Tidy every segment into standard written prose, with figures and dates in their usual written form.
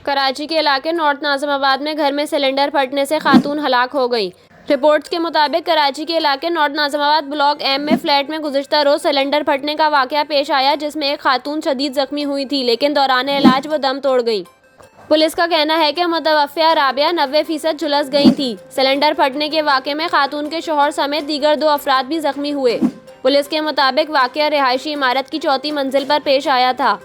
कराची के इलाके नॉर्थ नाज़िमाबाद में घर में सिलेंडर फटने से खातून हलाक हो गई। रिपोर्ट्स के मुताबिक कराची के इलाके नॉर्थ नाज़िमाबाद ब्लॉक एम में फ्लैट में गुज़िश्ता रोज़ सिलेंडर फटने का वाक़या पेश आया, जिसमें एक खातून शदीद ज़ख्मी हुई थी, लेकिन दौरान इलाज वो दम तोड़ गई। पुलिस का कहना है कि मुतवफ़्फ़िया राबिया 90% झुलस गई थी। सिलेंडर फटने के वाक़े में खातून के शौहर समेत दीगर 2 अफराद भी ज़ख्मी हुए। पुलिस के मुताबिक वाक़या रिहायशी इमारत की 4थी मंजिल पर पेश आया था।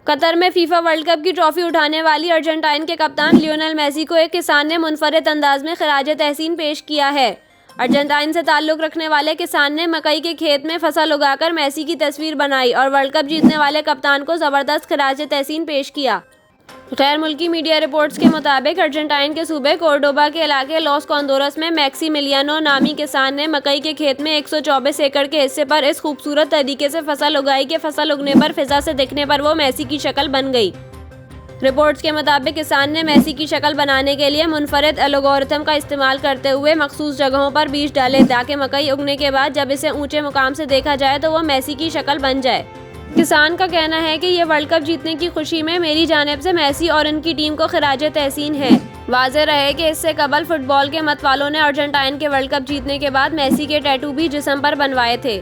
कतर में फीफा वर्ल्ड कप की ट्रॉफी उठाने वाली अर्जेंटाइन के कप्तान लियोनेल मेसी को एक किसान ने मुनफरिद अंदाज में खिराज तहसीन पेश किया है। अर्जेंटाइन से ताल्लुक़ रखने वाले किसान ने मकई के खेत में फसल उगाकर मेसी की तस्वीर बनाई और वर्ल्ड कप जीतने वाले कप्तान को ज़बरदस्त खिराज तहसीन पेश किया। गैर मुल्की मीडिया रिपोर्ट्स के मुताबिक अर्जेंटाइन के सूबे कोर्डोबा के इलाके लॉस कॉन्डोरस में मैक्सिमिलियानो नामी किसान ने मकई के खेत में 124 एकड़ के हिस्से पर इस खूबसूरत तरीके से फसल उगाई कि फसल उगने पर फिजा से दिखने पर वो मेसी की शक्ल बन गई। रिपोर्ट्स के मुताबिक किसान ने मेसी की शक्ल बनाने के लिए मुनफरिद एल्गोरिथम का इस्तेमाल करते हुए मखसूस जगहों पर बीज डाले ताकि मकई उगने के बाद जब इसे ऊंचे मुकाम से देखा जाए तो वह मेसी की शक्ल बन जाए। किसान का कहना है कि ये वर्ल्ड कप जीतने की खुशी में मेरी जानिब से मेसी और इनकी टीम को खिराज तहसीन है। वाज़ेह रहे कि इससे कबल फुटबॉल के मतवालों ने अर्जेंटाइन के वर्ल्ड कप जीतने के बाद मेसी के टैटू भी जिस्म पर बनवाए थे।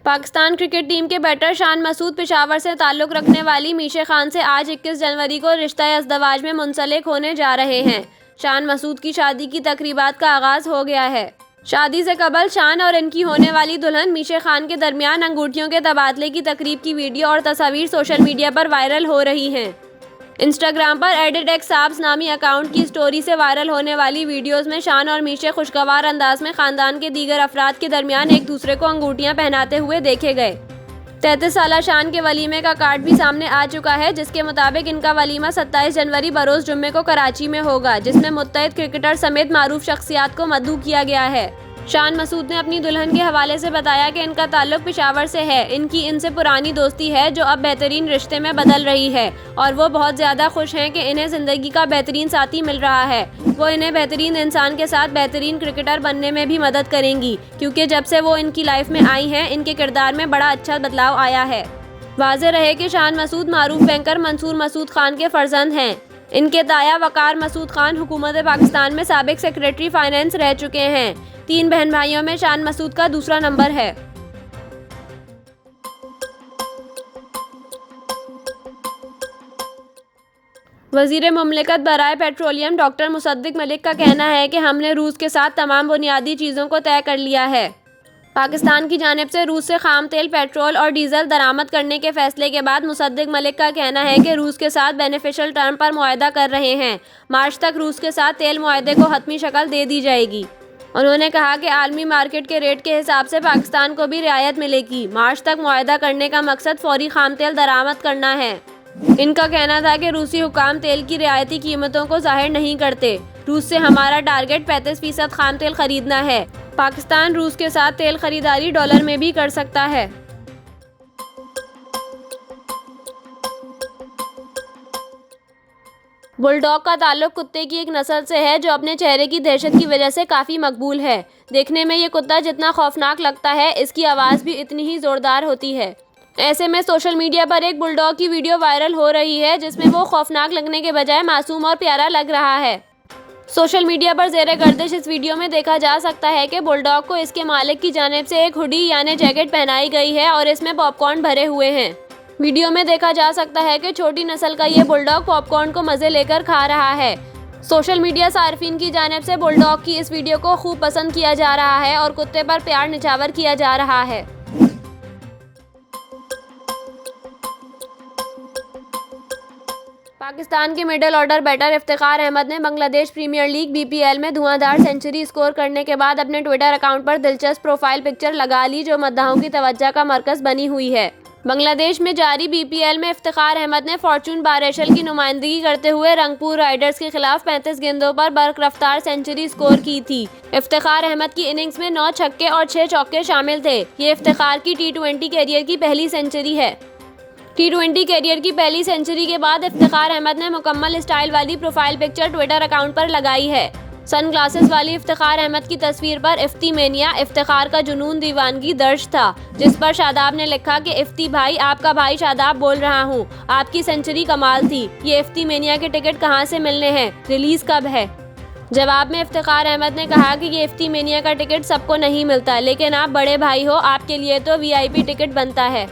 पाकिस्तान क्रिकेट टीम के बैटर शान मसूद पेशावर से ताल्लुक़ रखने वाली मीशे खान से आज 21 जनवरी को रिश्ता अज़दवाज में मुंसलिक होने जा रहे हैं। शान मसूद की शादी की तकरीबात का आगाज़ हो गया है। शादी से कबल शान और इनकी होने वाली दुल्हन मीशे खान के दरमियान अंगूठियों के तबादले की तकरीब की वीडियो और तस्वीर सोशल मीडिया पर वायरल हो रही हैं। इंस्टाग्राम पर @saabs नामी अकाउंट की स्टोरी से वायरल होने वाली वीडियोस में शान और मीशे खुशगवार अंदाज में ख़ानदान के दीगर अफराद के दरमियान एक दूसरे को अंगूठियां पहनाते हुए देखे गए। 33 साला शान के वलीमे का कार्ड भी सामने आ चुका है, जिसके मुताबिक इनका वलीमा 27 जनवरी बरोज़ जुम्मे को कराची में होगा, जिसमें मुत्तहिद क्रिकेटर समेत मारूफ शख्सियात को मदऊ किया गया है। शान मसूद ने अपनी दुल्हन के हवाले से बताया कि इनका ताल्लुक पेशावर से है। इनकी इनसे पुरानी दोस्ती है जो अब बेहतरीन रिश्ते में बदल रही है और वो बहुत ज़्यादा खुश हैं कि इन्हें ज़िंदगी का बेहतरीन साथी मिल रहा है। वो इन्हें बेहतरीन इंसान के साथ बेहतरीन क्रिकेटर बनने में भी मदद करेंगी, क्योंकि जब से वो इनकी लाइफ में आई हैं इनके किरदार में बड़ा अच्छा बदलाव आया है। वाज़ेह रहे कि शान मसूद मारूफ बैंकर मंसूर मसूद खान के फर्जंद हैं। इनके ताया वकार मसूद खान हुकूमत पाकिस्तान में साबिक सेक्रेटरी फाइनेंस रह चुके हैं। 3 बहन भाइयों में शान मसूद का दूसरा नंबर है। वज़ीर मुमलिकत बराए पेट्रोलियम डॉक्टर मुसद्दिक मलिक का कहना है कि हमने रूस के साथ तमाम बुनियादी चीज़ों को तय कर लिया है। पाकिस्तान की जानिब से रूस से खाम तेल, पेट्रोल और डीजल दरामद करने के फैसले के बाद मुसद्दिक मलिक का कहना है कि रूस के साथ बेनिफिशियल टर्म पर मुआहदा कर रहे हैं। मार्च तक रूस के साथ तेल मुआहदे को हतमी शक्ल दे दी जाएगी। उन्होंने कहा कि आलमी मार्केट के रेट के हिसाब से पाकिस्तान को भी रियायत मिलेगी। मार्च तक मुआहदा करने का मकसद फौरी खाम तेल दरामद करना है। इनका कहना था कि रूसी हुकाम तेल की रियायती कीमतों को जाहिर नहीं करते। रूस से हमारा टारगेट 35% खाम तेल खरीदना है। पाकिस्तान रूस के साथ तेल खरीदारी डॉलर में भी कर सकता है। बुलडॉग का ताल्लुक कुत्ते की एक नस्ल से है जो अपने चेहरे की दहशत की वजह से काफ़ी मकबूल है। देखने में ये कुत्ता जितना खौफनाक लगता है, इसकी आवाज़ भी इतनी ही ज़ोरदार होती है। ऐसे में सोशल मीडिया पर एक बुलडॉग की वीडियो वायरल हो रही है जिसमें वो खौफनाक लगने के बजाय मासूम और प्यारा लग रहा है। सोशल मीडिया पर ज़ेरे गर्दिश इस वीडियो में देखा जा सकता है कि बुलडॉग को इसके मालिक की जानिब से एक हुडी यानी जैकेट पहनाई गई है और इसमें पॉपकॉर्न भरे हुए हैं। वीडियो में देखा जा सकता है कि छोटी नस्ल का ये बुलडॉग पॉपकॉर्न को मज़े लेकर खा रहा है। सोशल मीडिया सार्फिन की जानिब से बुलडॉग की इस वीडियो को खूब पसंद किया जा रहा है और कुत्ते पर प्यार निछावर किया जा रहा है। पाकिस्तान के middle order batter Iftikhar Ahmed ने बांग्लादेश प्रीमियर लीग BPL में धुआंधार सेंचुरी स्कोर करने के बाद अपने ट्विटर अकाउंट पर दिलचस्प प्रोफाइल पिक्चर लगा ली जो मद्दाहों की तवज्जो का मरकज़ बनी हुई है। बांग्लादेश में जारी BPL में इफ्तिखार अहमद ने फॉर्चून बारेशल की नुमाइंदगी करते हुए रंगपुर राइडर्स के खिलाफ 35 गेंदों पर बरकरफ्तार सेंचुरी स्कोर की थी। इफ्तिखार अहमद की इनिंग्स में 9 छक्के और 6 चौके शामिल थे। ये इफ्तिखार की T20 कैरियर की पहली सेंचुरी है। T20 कैरियर की पहली सेंचुरी के बाद इफ्तिखार अहमद ने मुकम्मल स्टाइल वाली प्रोफाइल पिक्चर ट्विटर अकाउंट पर लगाई है। सनग्लासेस वाली इफ्तिखार अहमद की तस्वीर पर इफ्ती मेनिया, इफ्तिखार का जुनून दीवानगी दर्ज था, जिस पर शादाब ने लिखा कि इफ्ती भाई, आपका भाई शादाब बोल रहा हूँ, आपकी सेंचुरी कमाल थी। ये इफ्ती मेनिया के टिकट कहाँ से मिलने हैं, रिलीज कब है? जवाब में इफ्तिखार अहमद ने कहा कि ये इफ्ती मेनिया का टिकट सबको नहीं मिलता, लेकिन आप बड़े भाई हो, आपके लिए तो VIP टिकट बनता है।